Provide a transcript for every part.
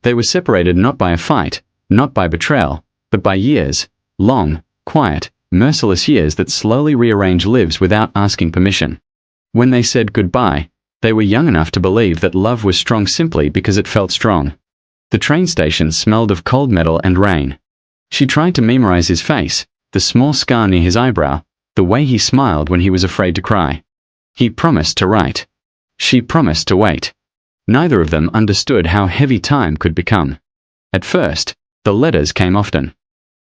They were separated not by a fight, not by betrayal, but by years, long, quiet, merciless years that slowly rearrange lives without asking permission. When they said goodbye, they were young enough to believe that love was strong simply because it felt strong. The train station smelled of cold metal and rain. She tried to memorize his face, the small scar near his eyebrow, the way he smiled when he was afraid to cry. He promised to write. She promised to wait. Neither of them understood how heavy time could become. At first, the letters came often.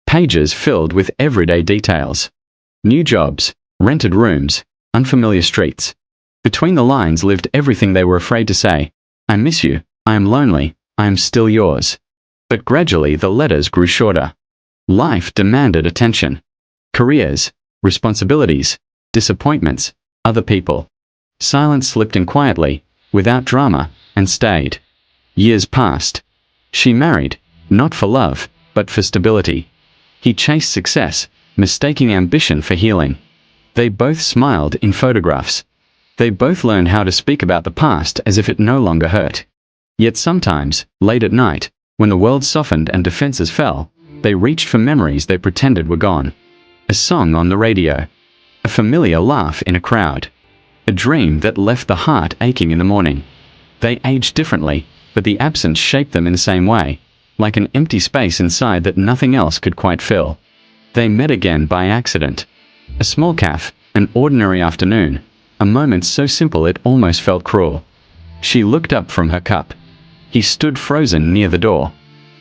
Pages filled with everyday details. New jobs, rented rooms, unfamiliar streets. Between the lines lived everything they were afraid to say. I miss you, I am lonely, I am still yours. But gradually the letters grew shorter. Life demanded attention. Careers, responsibilities, disappointments, other people. Silence slipped in quietly, without drama, and stayed. Years passed. She married, not for love, but for stability. He chased success, mistaking ambition for healing. They both smiled in photographs. They both learned how to speak about the past as if it no longer hurt. Yet sometimes, late at night, when the world softened and defenses fell, they reached for memories they pretended were gone. A song on the radio. A familiar laugh in a crowd. A dream that left the heart aching in the morning. They aged differently, but the absence shaped them in the same way, like an empty space inside that nothing else could quite fill. They met again by accident. A small cafe, an ordinary afternoon, a moment so simple it almost felt cruel. She looked up from her cup. He stood frozen near the door.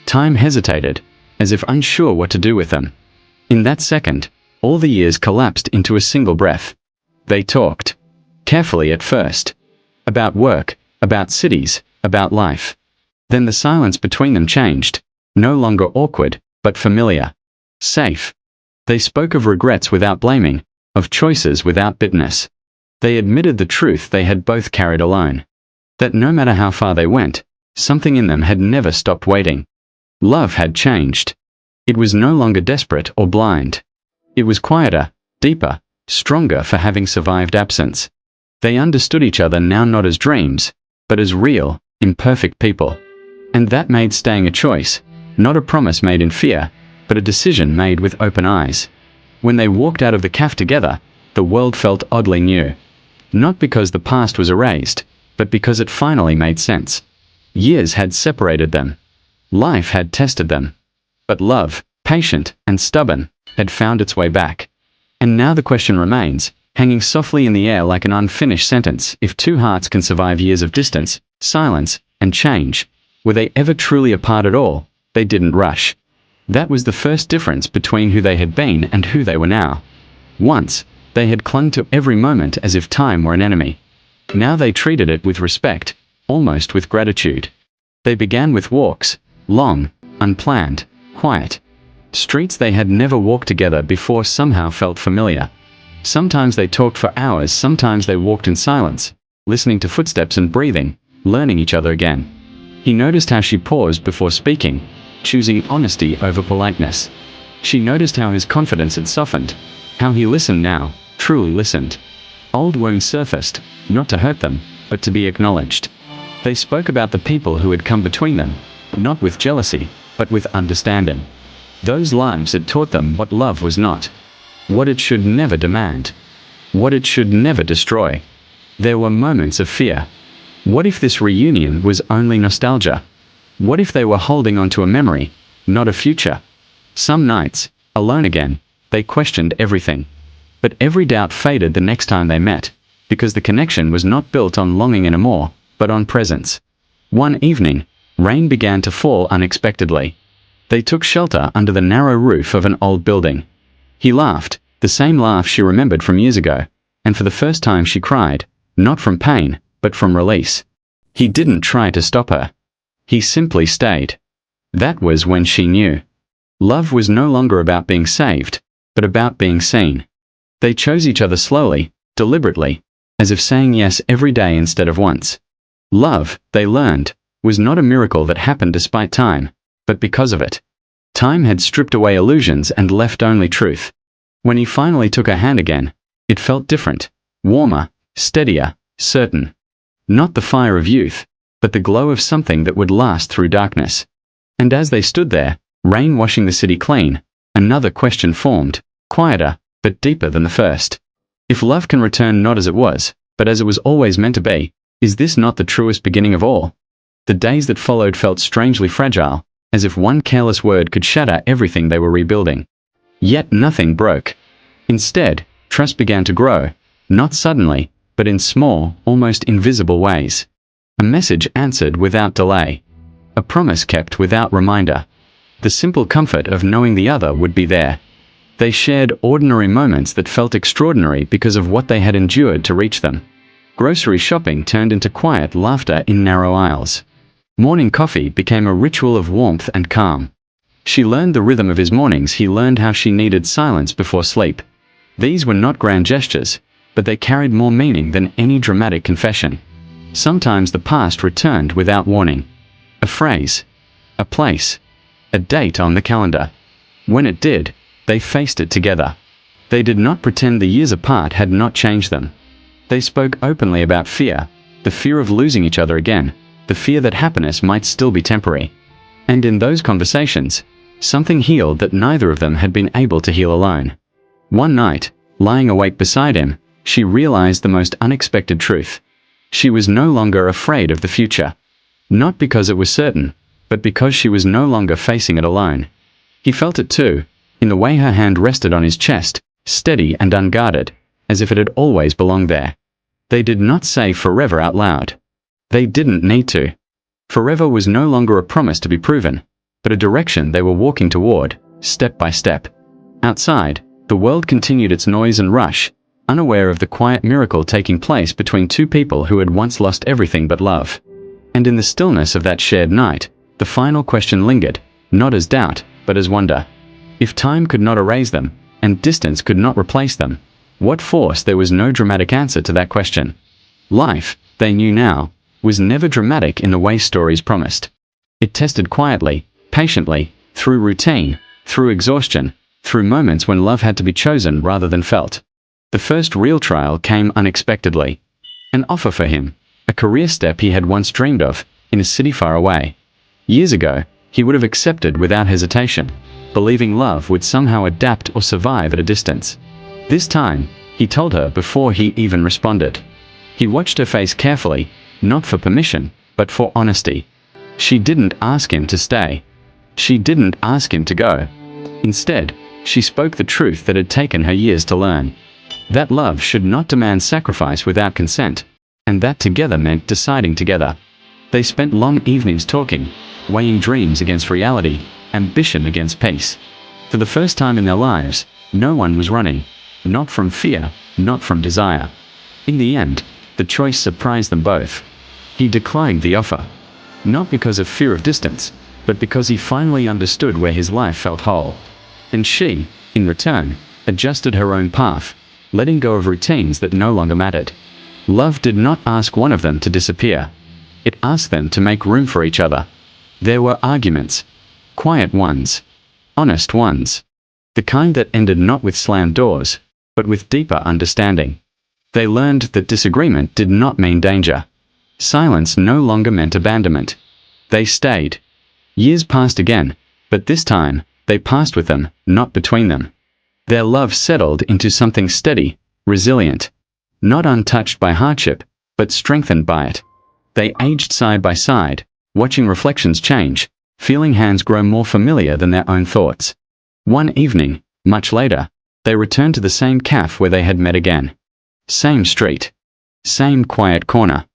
Time hesitated, as if unsure what to do with them. In that second, all the years collapsed into a single breath. They talked. Carefully at first. About work, about cities, about life. Then the silence between them changed, no longer awkward, but familiar. Safe. They spoke of regrets without blaming, of choices without bitterness. They admitted the truth they had both carried alone. That no matter how far they went, something in them had never stopped waiting. Love had changed. It was no longer desperate or blind. It was quieter, deeper, stronger for having survived absence. They understood each other now not as dreams, but as real, imperfect people. And that made staying a choice, not a promise made in fear, but a decision made with open eyes. When they walked out of the cafe together, the world felt oddly new. Not because the past was erased, but because it finally made sense. Years had separated them. Life had tested them. But love, patient and stubborn, had found its way back. And now the question remains, hanging softly in the air like an unfinished sentence: if two hearts can survive years of distance, silence, and change, were they ever truly apart at all? They didn't rush. That was the first difference between who they had been and who they were now. Once, they had clung to every moment as if time were an enemy. Now they treated it with respect, almost with gratitude. They began with walks, long, unplanned, quiet. Streets they had never walked together before somehow felt familiar. Sometimes they talked for hours, sometimes they walked in silence, listening to footsteps and breathing, learning each other again. He noticed how she paused before speaking, choosing honesty over politeness. She noticed how his confidence had softened, how he listened now, truly listened. Old wounds surfaced, not to hurt them, but to be acknowledged. They spoke about the people who had come between them, not with jealousy, but with understanding. Those lives had taught them what love was not, what it should never demand, what it should never destroy. There were moments of fear. What if this reunion was only nostalgia? What if they were holding on to a memory, not a future? Some nights, alone again, they questioned everything. But every doubt faded the next time they met, because the connection was not built on longing anymore, but on presence. One evening, rain began to fall unexpectedly. They took shelter under the narrow roof of an old building. He laughed, the same laugh she remembered from years ago, and for the first time she cried, not from pain, but from release. He didn't try to stop her. He simply stayed. That was when she knew. Love was no longer about being saved, but about being seen. They chose each other slowly, deliberately, as if saying yes every day instead of once. Love, they learned, was not a miracle that happened despite time, but because of it. Time had stripped away illusions and left only truth. When he finally took her hand again, it felt different, warmer, steadier, certain. Not the fire of youth, but the glow of something that would last through darkness. And as they stood there, rain washing the city clean, another question formed, quieter, but deeper than the first. If love can return not as it was, but as it was always meant to be, is this not the truest beginning of all? The days that followed felt strangely fragile, as if one careless word could shatter everything they were rebuilding. Yet nothing broke. Instead, trust began to grow, not suddenly, but in small, almost invisible ways. A message answered without delay. A promise kept without reminder. The simple comfort of knowing the other would be there. They shared ordinary moments that felt extraordinary because of what they had endured to reach them. Grocery shopping turned into quiet laughter in narrow aisles. Morning coffee became a ritual of warmth and calm. She learned the rhythm of his mornings. He learned how she needed silence before sleep. These were not grand gestures, but they carried more meaning than any dramatic confession. Sometimes the past returned without warning. A phrase, a place, a date on the calendar. When it did, they faced it together. They did not pretend the years apart had not changed them. They spoke openly about fear, the fear of losing each other again, the fear that happiness might still be temporary. And in those conversations, something healed that neither of them had been able to heal alone. One night, lying awake beside him, she realized the most unexpected truth. She was no longer afraid of the future. Not because it was certain, but because she was no longer facing it alone. He felt it too, in the way her hand rested on his chest, steady and unguarded, as if it had always belonged there. They did not say forever out loud. They didn't need to. Forever was no longer a promise to be proven, but a direction they were walking toward, step by step. Outside, the world continued its noise and rush, unaware of the quiet miracle taking place between two people who had once lost everything but love. And in the stillness of that shared night, the final question lingered, not as doubt, but as wonder. If time could not erase them, and distance could not replace them, what force? There was no dramatic answer to that question. Life, they knew now, was never dramatic in the way stories promised. It tested quietly, patiently, through routine, through exhaustion, through moments when love had to be chosen rather than felt. The first real trial came unexpectedly. An offer for him, a career step he had once dreamed of, in a city far away. Years ago, he would have accepted without hesitation, believing love would somehow adapt or survive at a distance. This time, he told her before he even responded. He watched her face carefully, not for permission, but for honesty. She didn't ask him to stay. She didn't ask him to go. Instead, she spoke the truth that had taken her years to learn. That love should not demand sacrifice without consent, and that together meant deciding together. They spent long evenings talking, weighing dreams against reality, ambition against peace. For the first time in their lives, no one was running. Not from fear, not from desire. In the end, the choice surprised them both. He declined the offer. Not because of fear of distance, but because he finally understood where his life felt whole. And she, in return, adjusted her own path, letting go of routines that no longer mattered. Love did not ask one of them to disappear. It asked them to make room for each other. There were arguments. Quiet ones. Honest ones. The kind that ended not with slammed doors, but with deeper understanding. They learned that disagreement did not mean danger. Silence no longer meant abandonment. They stayed. Years passed again, but this time, they passed with them, not between them. Their love settled into something steady, resilient. Not untouched by hardship, but strengthened by it. They aged side by side, watching reflections change, feeling hands grow more familiar than their own thoughts. One evening, much later, they returned to the same cafe where they had met again. Same street. Same quiet corner.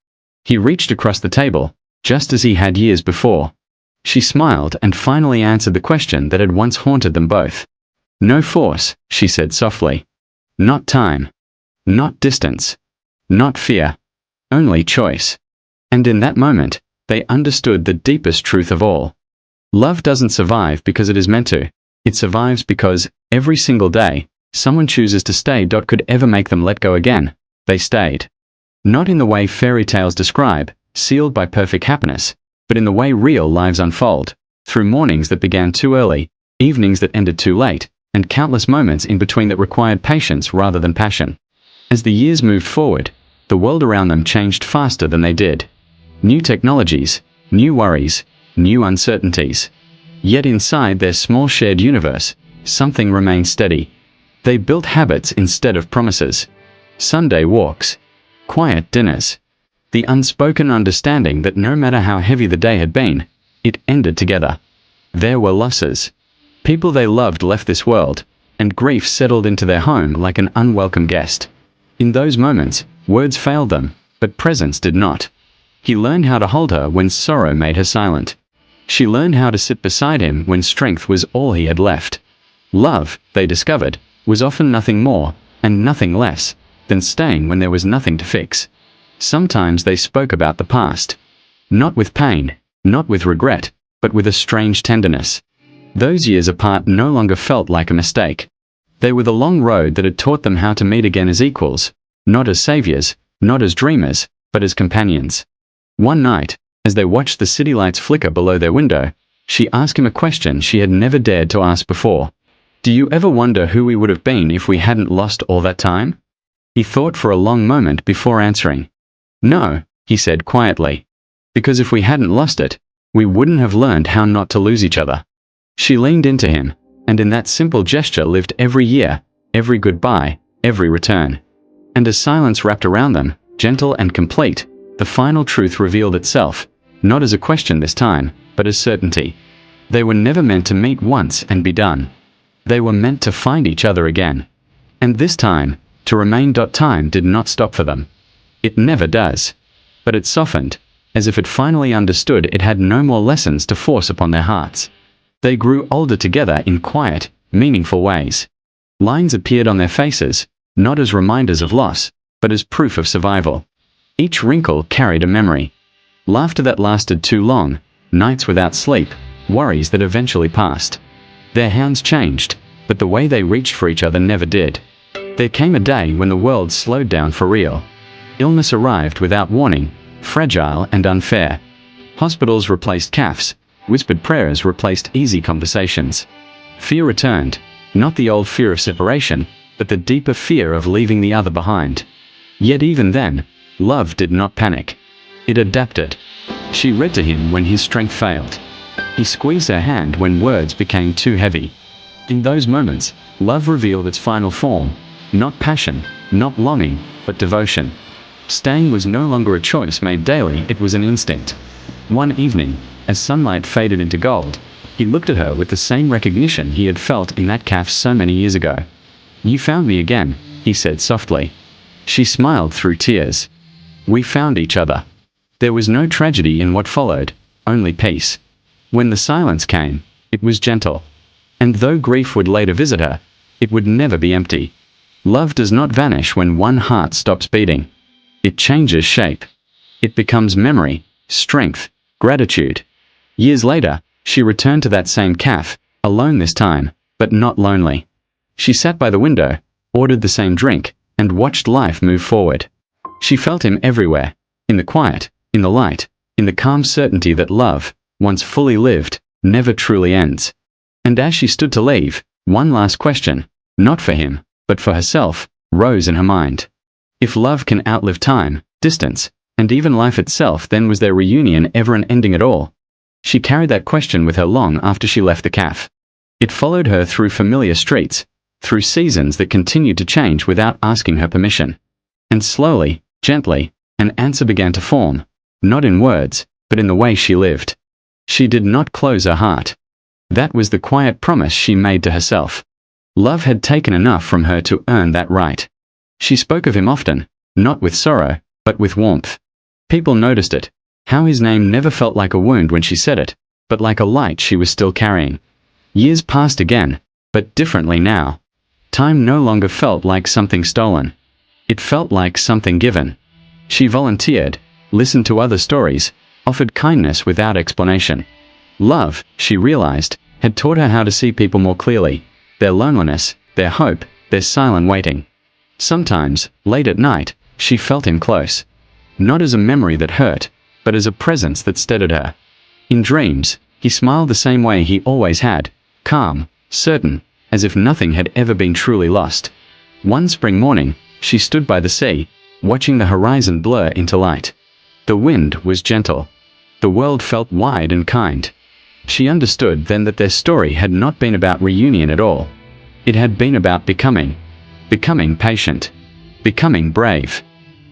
He reached across the table, just as he had years before. She smiled and finally answered the question that had once haunted them both. No force, she said softly. Not time. Not distance. Not fear. Only choice. And in that moment, they understood the deepest truth of all. Love doesn't survive because it is meant to. It survives because, every single day, someone chooses to stay. Could ever make them let go again. They stayed. Not in the way fairy tales describe, sealed by perfect happiness, but in the way real lives unfold, through mornings that began too early, evenings that ended too late, and countless moments in between that required patience rather than passion. As the years moved forward, the world around them changed faster than they did. New technologies, new worries, new uncertainties. Yet inside their small shared universe, something remained steady. They built habits instead of promises. Sunday walks. Quiet dinners. The unspoken understanding that no matter how heavy the day had been, it ended together. There were losses. People they loved left this world, and grief settled into their home like an unwelcome guest. In those moments, words failed them, but presence did not. He learned how to hold her when sorrow made her silent. She learned how to sit beside him when strength was all he had left. Love, they discovered, was often nothing more, and nothing less, than staying when there was nothing to fix. Sometimes they spoke about the past. Not with pain, not with regret, but with a strange tenderness. Those years apart no longer felt like a mistake. They were the long road that had taught them how to meet again as equals, not as saviors, not as dreamers, but as companions. One night, as they watched the city lights flicker below their window, she asked him a question she had never dared to ask before. "Do you ever wonder who we would have been if we hadn't lost all that time?" He thought for a long moment before answering. "No," he said quietly. "Because if we hadn't lost it, we wouldn't have learned how not to lose each other." She leaned into him, and in that simple gesture lived every year, every goodbye, every return. And as silence wrapped around them, gentle and complete, the final truth revealed itself, not as a question this time, but as certainty. They were never meant to meet once and be done. They were meant to find each other again. And this time, to remain. Time did not stop for them. It never does. But it softened, as if it finally understood it had no more lessons to force upon their hearts. They grew older together in quiet, meaningful ways. Lines appeared on their faces, not as reminders of loss, but as proof of survival. Each wrinkle carried a memory. Laughter that lasted too long, nights without sleep, worries that eventually passed. Their hands changed, but the way they reached for each other never did. There came a day when the world slowed down for real. Illness arrived without warning, fragile and unfair. Hospitals replaced cafes, whispered prayers replaced easy conversations. Fear returned, not the old fear of separation, but the deeper fear of leaving the other behind. Yet even then, love did not panic. It adapted. She read to him when his strength failed. He squeezed her hand when words became too heavy. In those moments, love revealed its final form. Not passion, not longing, but devotion. Staying was no longer a choice made daily, it was an instinct. One evening, as sunlight faded into gold, he looked at her with the same recognition he had felt in that cafe so many years ago. "You found me again," he said softly. She smiled through tears. "We found each other." There was no tragedy in what followed, only peace. When the silence came, it was gentle. And though grief would later visit her, it would never be empty. Love does not vanish when one heart stops beating. It changes shape. It becomes memory, strength, gratitude. Years later, she returned to that same cafe, alone this time, but not lonely. She sat by the window, ordered the same drink, and watched life move forward. She felt him everywhere, in the quiet, in the light, in the calm certainty that love, once fully lived, never truly ends. And as she stood to leave, one last question, not for him, but for herself, rose in her mind. If love can outlive time, distance, and even life itself, then was their reunion ever an ending at all? She carried that question with her long after she left the cafe. It followed her through familiar streets, through seasons that continued to change without asking her permission. And slowly, gently, an answer began to form, not in words, but in the way she lived. She did not close her heart. That was the quiet promise she made to herself. Love had taken enough from her to earn that right. She spoke of him often, not with sorrow, but with warmth. People noticed it, how his name never felt like a wound when she said it, but like a light she was still carrying. Years passed again, but differently now. Time no longer felt like something stolen. It felt like something given. She volunteered, listened to other stories, offered kindness without explanation. Love, she realized, had taught her how to see people more clearly, their loneliness, their hope, their silent waiting. Sometimes, late at night, she felt him close. Not as a memory that hurt, but as a presence that steadied her. In dreams, he smiled the same way he always had, calm, certain, as if nothing had ever been truly lost. One spring morning, she stood by the sea, watching the horizon blur into light. The wind was gentle. The world felt wide and kind. She understood then that their story had not been about reunion at all. It had been about becoming patient, becoming brave,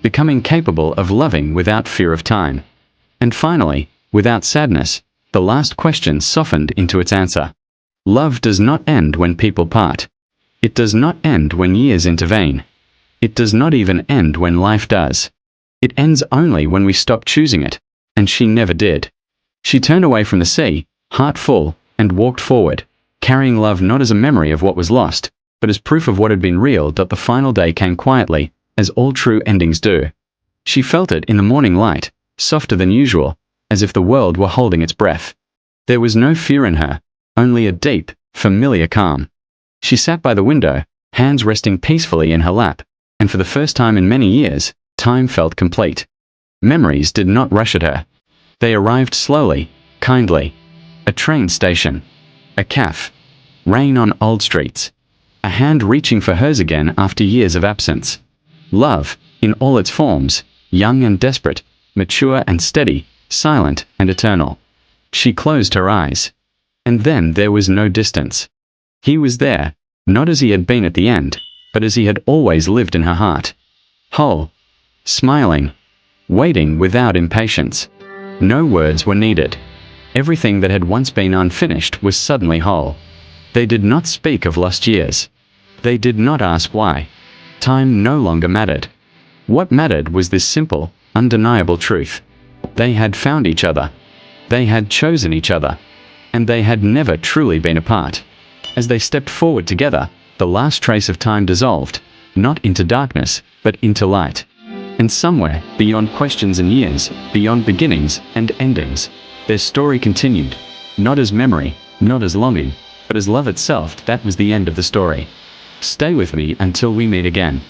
becoming capable of loving without fear of time. And finally, without sadness, the last question softened into its answer. Love does not end when people part. It does not end when years intervene. It does not even end when life does. It ends only when we stop choosing it, and she never did. She turned away from the sea, heart full, and walked forward, carrying love not as a memory of what was lost, but as proof of what had been real. The final day came quietly, as all true endings do. She felt it in the morning light, softer than usual, as if the world were holding its breath. There was no fear in her, only a deep, familiar calm. She sat by the window, hands resting peacefully in her lap, and for the first time in many years, time felt complete. Memories did not rush at her. They arrived slowly, kindly. A train station, a cafe, rain on old streets, a hand reaching for hers again after years of absence. Love, in all its forms, young and desperate, mature and steady, silent and eternal. She closed her eyes. And then there was no distance. He was there, not as he had been at the end, but as he had always lived in her heart. Whole, smiling, waiting without impatience. No words were needed. Everything that had once been unfinished was suddenly whole. They did not speak of lost years. They did not ask why. Time no longer mattered. What mattered was this simple, undeniable truth. They had found each other. They had chosen each other. And they had never truly been apart. As they stepped forward together, the last trace of time dissolved, not into darkness, but into light. And somewhere, beyond questions and years, beyond beginnings and endings, their story continued, not as memory, not as longing, but as love itself. That was the end of the story. Stay with me until we meet again.